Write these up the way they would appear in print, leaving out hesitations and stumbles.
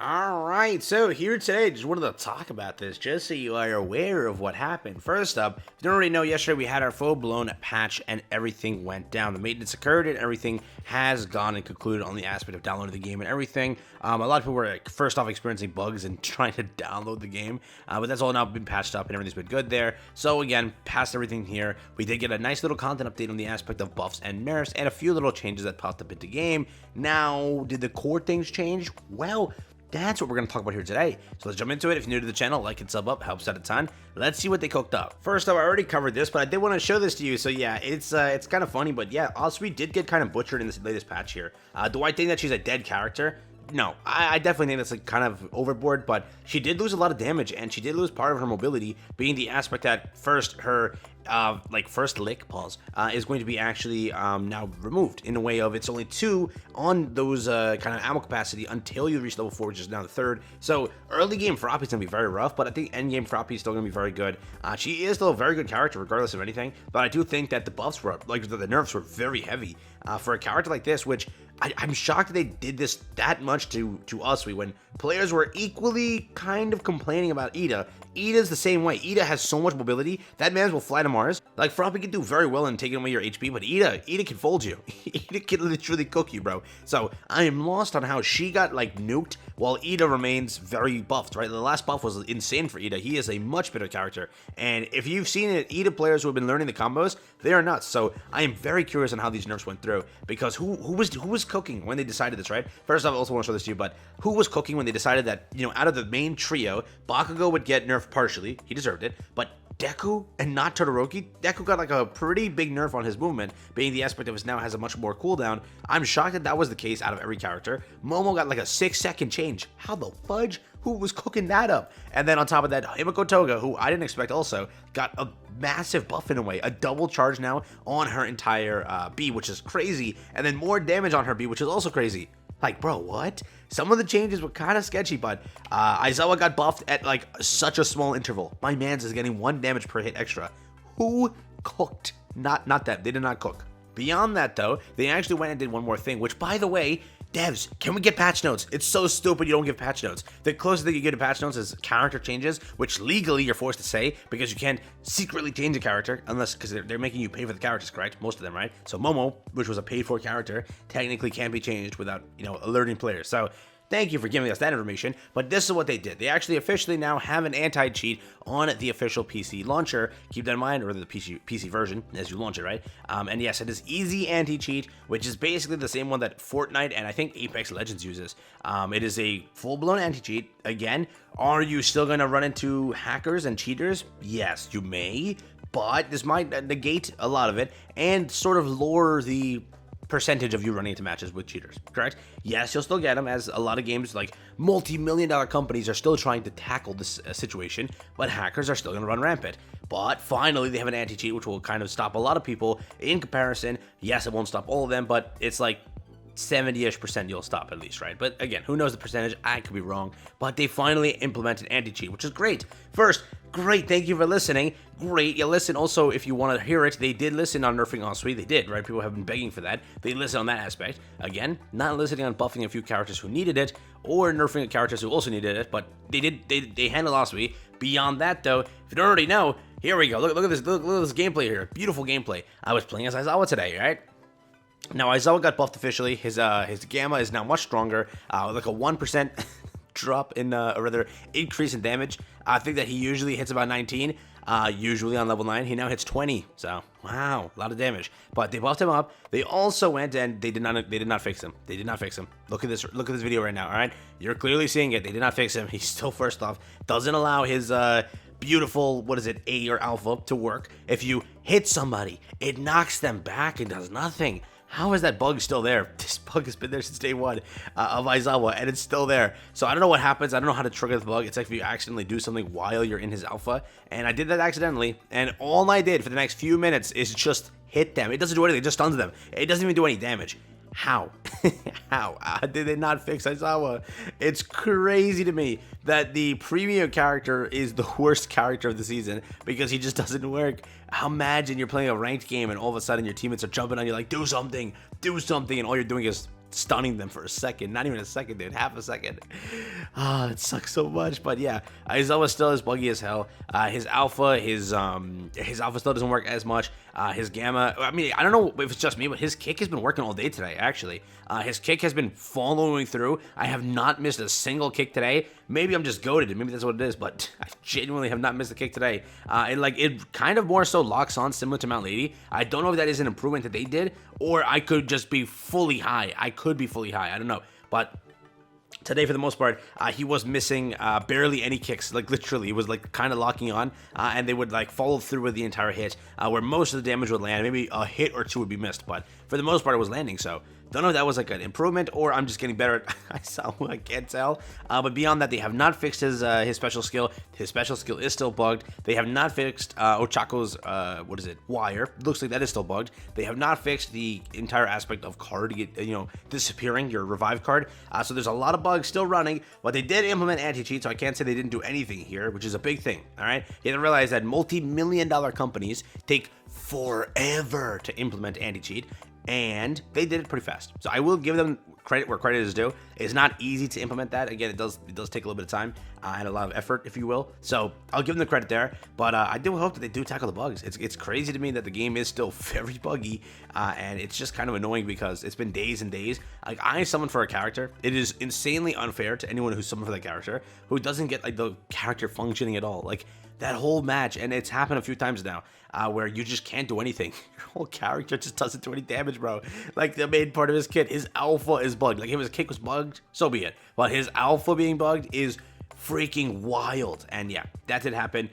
Alright, so here today, just wanted to talk about this, just so you are aware of what happened. First up, if you don't already know, yesterday we had our full-blown patch and everything went down. The maintenance occurred and everything has gone and concluded on the aspect of downloading the game and everything. A lot of people were, first off, experiencing bugs and trying to download the game, but that's all now been patched up and everything's been good there. So again, past everything here, we did get a nice little content update on the aspect of buffs and nerfs and a few little changes that popped up into game. Now, did the core things change? Well, that's what we're going to talk about here today. So let's jump into it. If you're new to the channel, like and sub up, helps out a ton. Let's see what they cooked up. First up, I already covered this, but I did want to show this to you. So yeah, it's kind of funny, but yeah, Osprey did get kind of butchered in this latest patch here. Do I think that she's a dead character? No, I definitely think that's like kind of overboard, but she did lose a lot of damage, and she did lose part of her mobility, being the aspect that first her first lick is going to be actually now removed in a way of it's only 2 on those kind of ammo capacity until you reach level 4, which is now the 3rd. So early game Froppy's gonna be very rough, but I think end game Froppy's still gonna be very good. She is still a very good character regardless of anything, but I do think that the buffs were like the nerfs were very heavy for a character like this, which I'm shocked that they did this that much to us when players were equally kind of complaining about Ida. Ida's the same way. Ida has so much mobility. That man will fly to Mars. Like, Froppy can do very well in taking away your HP, but Ida can fold you. Ida can literally cook you, bro. So I am lost on how she got, like, nuked while Ida remains very buffed, right? The last buff was insane for Ida. He is a much better character. And if you've seen it, Ida players who have been learning the combos, they are nuts. So I am very curious on how these nerfs went through, because who was cooking when they decided this, right? First off, I also want to show this to you, but who was cooking when they decided that, you know, out of the main trio, Bakugo would get nerfed partially. He deserved it. But Deku and not Todoroki, Deku got like a pretty big nerf on his movement, being the aspect of his now has a much more cooldown. I'm shocked that that was the case out of every character. Momo got like a 6-second change. How the fudge? Who was cooking that up? And then on top of that, Himiko Toga, who I didn't expect also, got a massive buff in a way, a double charge now on her entire B, which is crazy, and then more damage on her B, which is also crazy. Like, bro, what? Some of the changes were kind of sketchy, but Aizawa got buffed at like such a small interval. My man's is getting 1 damage per hit extra. Who cooked? Not them. They did not cook. Beyond that, though, they actually went and did one more thing, which, by the way, devs, can we get patch notes? It's so stupid you don't give patch notes. The closest thing you get to patch notes is character changes, which legally you're forced to say because you can't secretly change a character unless, because they're making you pay for the characters, correct? Most of them, right? So Momo, which was a paid for character, technically can't be changed without, you know, alerting players. So thank you for giving us that information, but this is what they did. They actually officially now have an anti-cheat on the official PC launcher. Keep that in mind, or the PC version as you launch it, right? And yes, it is easy anti-cheat, which is basically the same one that Fortnite and I think Apex Legends uses. It is a full-blown anti-cheat. Again, are you still going to run into hackers and cheaters? Yes, you may, but this might negate a lot of it and sort of lower the percentage of you running into matches with cheaters, correct? Yes, you'll still get them, as a lot of games like multi-million-dollar companies are still trying to tackle this situation, but hackers are still going to run rampant. But finally, they have an anti-cheat, which will kind of stop a lot of people in comparison. Yes, it won't stop all of them, but it's like 70-ish% you'll stop at least, right? But again, who knows the percentage? I could be wrong. But they finally implemented anti-cheat, which is great. First, great, thank you for listening. Great, you listen also if you want to hear it. They did listen on nerfing Osprey. They did, right? People have been begging for that. They listen on that aspect. Again, not listening on buffing a few characters who needed it or nerfing characters who also needed it, but they handled Osprey. Beyond that, though, if you don't already know, here we go. Look at this. Look at this gameplay here. Beautiful gameplay. I was playing as Aizawa today, right? Now, Aizawa got buffed officially. His gamma is now much stronger, like a 1% drop in, or rather, increase in damage. I think that he usually hits about 19, usually on level 9. He now hits 20, so, wow, a lot of damage. But they buffed him up. They also went and they did not fix him. They did not fix him. Look at this video right now, all right? You're clearly seeing it. They did not fix him. He's still, first off, doesn't allow his, beautiful, what is it, A or Alpha to work. If you hit somebody, it knocks them back and does nothing. How is that bug still there? This bug has been there since day 1 of Aizawa, and it's still there. So I don't know what happens. I don't know how to trigger the bug. It's like if you accidentally do something while you're in his alpha, and I did that accidentally, and all I did for the next few minutes is just hit them. It doesn't do anything. It just stuns them. It doesn't even do any damage. How? How? Did they not fix Aizawa? It's crazy to me that the premium character is the worst character of the season because he just doesn't work. Imagine you're playing a ranked game and all of a sudden your teammates are jumping on you like, do something, and all you're doing is stunning them for a second. Not even a second, dude. Half a second. Ah, it sucks so much. But yeah, Aizawa still is buggy as hell. His alpha still doesn't work as much. His gamma, I mean, I don't know if it's just me, but his kick has been working all day today, actually. His kick has been following through. I have not missed a single kick today. Maybe I'm just goated, and maybe that's what it is, but I genuinely have not missed a kick today. It kind of more so locks on similar to Mount Lady. I don't know if that is an improvement that they did, or I could just be fully high. I could be fully high. I don't know, but today, for the most part, he was missing barely any kicks. Like, literally, it was, like, kind of locking on, and they would, like, follow through with the entire hit, where most of the damage would land. Maybe a hit or two would be missed, but for the most part, it was landing, so don't know if that was, like, an improvement, or I'm just getting better at I can't tell. But beyond that, they have not fixed his special skill. His special skill is still bugged. They have not fixed Ochako's, wire. Looks like that is still bugged. They have not fixed the entire aspect of card, disappearing, your revive card. So there's a lot of bugs still running, but they did implement anti-cheat, so I can't say they didn't do anything here, which is a big thing, all right? You have to realize that multi-million-dollar companies take forever to implement anti-cheat, and they did it pretty fast. So I will give them credit where credit is due. It's not easy to implement that. Again, it does take a little bit of time and a lot of effort, if you will. So I'll give them the credit there. But I do hope that they do tackle the bugs. It's crazy to me that the game is still very buggy, and it's just kind of annoying because it's been days and days. Like, I summoned for a character. It is insanely unfair to anyone who's summoned for that character who doesn't get like the character functioning at all. Like, that whole match, and it's happened a few times now, where you just can't do anything. Your whole character just doesn't do any damage, bro. Like, the main part of his kit, his alpha is bugged. Like, if his kick was bugged, so be it. But his alpha being bugged is freaking wild. And yeah, that did happen.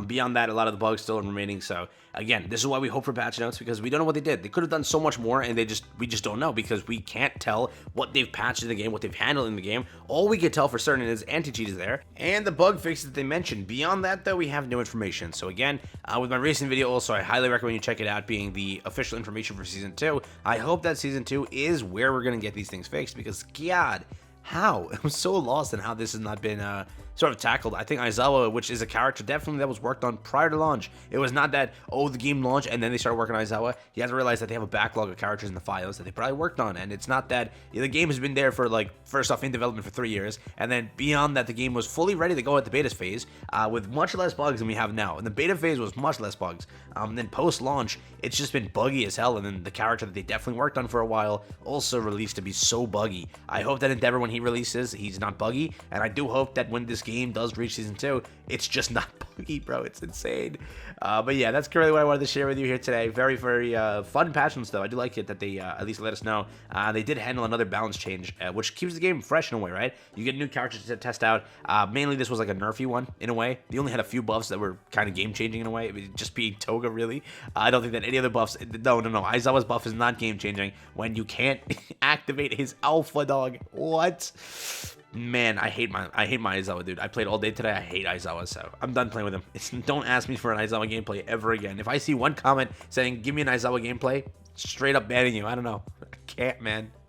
Beyond that, a lot of the bugs still remaining. So again, this is why we hope for patch notes, because we don't know what they did. They could have done so much more, and we just don't know, because we can't tell what they've patched in the game, what they've handled in the game. All we can tell for certain is anti-cheat is there, and the bug fixes that they mentioned. Beyond that, though, we have no information. So again, with my recent video also, I highly recommend you check it out, being the official information for Season 2. I hope that Season 2 is where we're going to get these things fixed, because, God, how? I'm so lost in how this has not been sort of tackled. I think Aizawa, which is a character definitely that was worked on prior to launch. It was not that, oh, the game launched and then they started working on Aizawa. You have to realize that they have a backlog of characters in the files that they probably worked on, and it's not that the game has been there for, like, first off in development for 3 years, and then beyond that the game was fully ready to go at the beta phase with much less bugs than we have now. And the beta phase was much less bugs. Then post-launch, it's just been buggy as hell, and then the character that they definitely worked on for a while also released to be so buggy. I hope that Endeavor, when he releases, he's not buggy, and I do hope that when this game does reach Season 2, it's just not buggy, bro. It's insane. But yeah, that's currently what I wanted to share with you here today. Very, very fun patch notes, though. I do like it that they at least let us know. They did handle another balance change, which keeps the game fresh in a way, right? You get new characters to test out. Mainly, this was like a nerfy one, in a way. They only had a few buffs that were kind of game-changing in a way. I mean, just being Toga, really. I don't think that any other buffs... No. Aizawa's buff is not game-changing when you can't activate his alpha, dog. What? Man, I hate my Aizawa, dude. I played all day today. I hate Aizawa, so I'm done playing with him. Don't ask me for an Aizawa gameplay ever again. If I see one comment saying, give me an Aizawa gameplay, straight up banning you. I don't know. I can't, man.